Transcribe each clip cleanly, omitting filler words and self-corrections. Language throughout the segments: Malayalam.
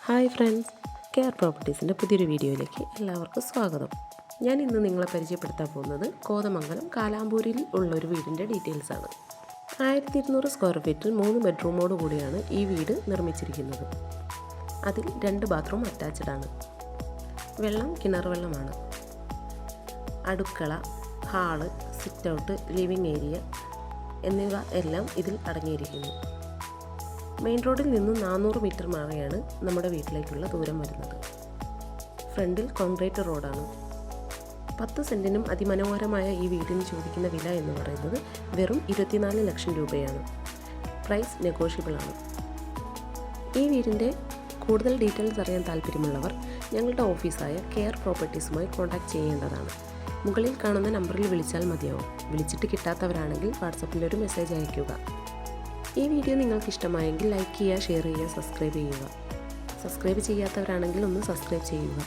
ഹായ് ഫ്രണ്ട്സ്, കെയർ പ്രോപ്പർട്ടീസിൻ്റെ പുതിയൊരു വീഡിയോയിലേക്ക് എല്ലാവർക്കും സ്വാഗതം. ഞാൻ ഇന്ന് നിങ്ങളെ പരിചയപ്പെടുത്താൻ പോകുന്നത് കോതമംഗലം കാലാമ്പൂരിൽ ഉള്ളൊരു വീടിൻ്റെ ഡീറ്റെയിൽസാണ്. 1200 സ്ക്വയർ ഫീറ്റിൽ 3 ബെഡ്റൂമോട് കൂടിയാണ് ഈ വീട് നിർമ്മിച്ചിരിക്കുന്നത്. അതിൽ 2 ബാത്റൂം അറ്റാച്ച്ഡ് ആണ്. വെള്ളം കിണർ വെള്ളമാണ്. അടുക്കള, hall, sit out, living area എന്നിവ എല്ലാം ഇതിൽ അടങ്ങിയിരിക്കുന്നു. മെയിൻ റോഡിൽ നിന്നും 400 മീറ്റർ മാറിയാണ് നമ്മുടെ വീട്ടിലേക്കുള്ള ദൂരം വരുന്നത്. ഫ്രണ്ടിൽ കോൺക്രീറ്റ് റോഡാണ്. 10 സെൻറ്റിനും അതിമനോഹരമായ ഈ വീടിന് ചോദിക്കുന്ന വില എന്ന് പറയുന്നത് വെറും 24 ലക്ഷം രൂപയാണ്. പ്രൈസ് നെഗോഷ്യബിൾ ആണ്. ഈ വീടിൻ്റെ കൂടുതൽ ഡീറ്റെയിൽസ് അറിയാൻ താല്പര്യമുള്ളവർ ഞങ്ങളുടെ ഓഫീസായ കെയർ പ്രോപ്പർട്ടീസുമായി കോൺടാക്റ്റ് ചെയ്യേണ്ടതാണ്. മുകളിൽ കാണുന്ന നമ്പറിൽ വിളിച്ചാൽ മതിയാവും. വിളിച്ചിട്ട് കിട്ടാത്തവരാണെങ്കിൽ വാട്സപ്പിൽ ഒരു മെസ്സേജ് അയയ്ക്കുക. ഈ വീഡിയോ നിങ്ങൾക്ക് ഇഷ്ടമായെങ്കിൽ ലൈക്ക് ചെയ്യുക, ഷെയർ ചെയ്യുക, സബ്സ്ക്രൈബ് ചെയ്യുക. സബ്സ്ക്രൈബ് ചെയ്യാത്തവരാണെങ്കിൽ ഒന്ന് സബ്സ്ക്രൈബ് ചെയ്യുക.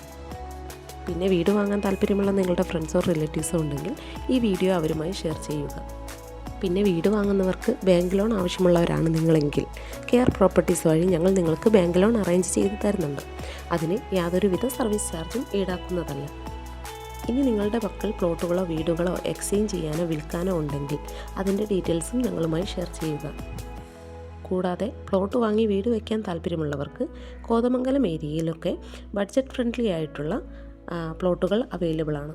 പിന്നെ വീട് വാങ്ങാൻ താല്പര്യമുള്ള നിങ്ങളുടെ ഫ്രണ്ട്സോ റിലേറ്റീവ്സോ ഉണ്ടെങ്കിൽ ഈ വീഡിയോ അവരുമായി ഷെയർ ചെയ്യുക. പിന്നെ വീട് വാങ്ങുന്നവർക്ക് ബാങ്ക് ലോൺ ആവശ്യമുള്ളവരാണ് നിങ്ങളെങ്കിൽ കെയർ പ്രോപ്പർട്ടീസ് വഴി ഞങ്ങൾ നിങ്ങൾക്ക് ബാങ്ക് ലോൺ അറേഞ്ച് ചെയ്ത് തരുന്നുണ്ട്. അതിന് യാതൊരുവിധ സർവീസ് ചാർജും ഈടാക്കുന്നതല്ല. ഇനി നിങ്ങളുടെ പക്കൽ പ്ലോട്ടുകളോ വീടുകളോ എക്സ്ചേഞ്ച് ചെയ്യാനോ വിൽക്കാനോ ഉണ്ടെങ്കിൽ അതിൻ്റെ ഡീറ്റെയിൽസും ഞങ്ങളുമായി ഷെയർ ചെയ്യുക. കൂടാതെ പ്ലോട്ട് വാങ്ങി വീട് വയ്ക്കാൻ താല്പര്യമുള്ളവർക്ക് കോതമംഗലം ഏരിയയിലൊക്കെ ബഡ്ജറ്റ് ഫ്രണ്ട്ലി ആയിട്ടുള്ള പ്ലോട്ടുകൾ അവൈലബിൾ ആണ്.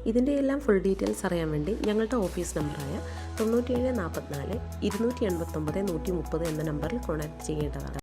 ഇതിൻ്റെ എല്ലാം ഫുൾ ഡീറ്റെയിൽസ് അറിയാൻ വേണ്ടി ഞങ്ങളുടെ ഓഫീസ് നമ്പറായ 9744 289 130 എന്ന നമ്പറിൽ കോൺടാക്റ്റ് ചെയ്യേണ്ടതാണ്.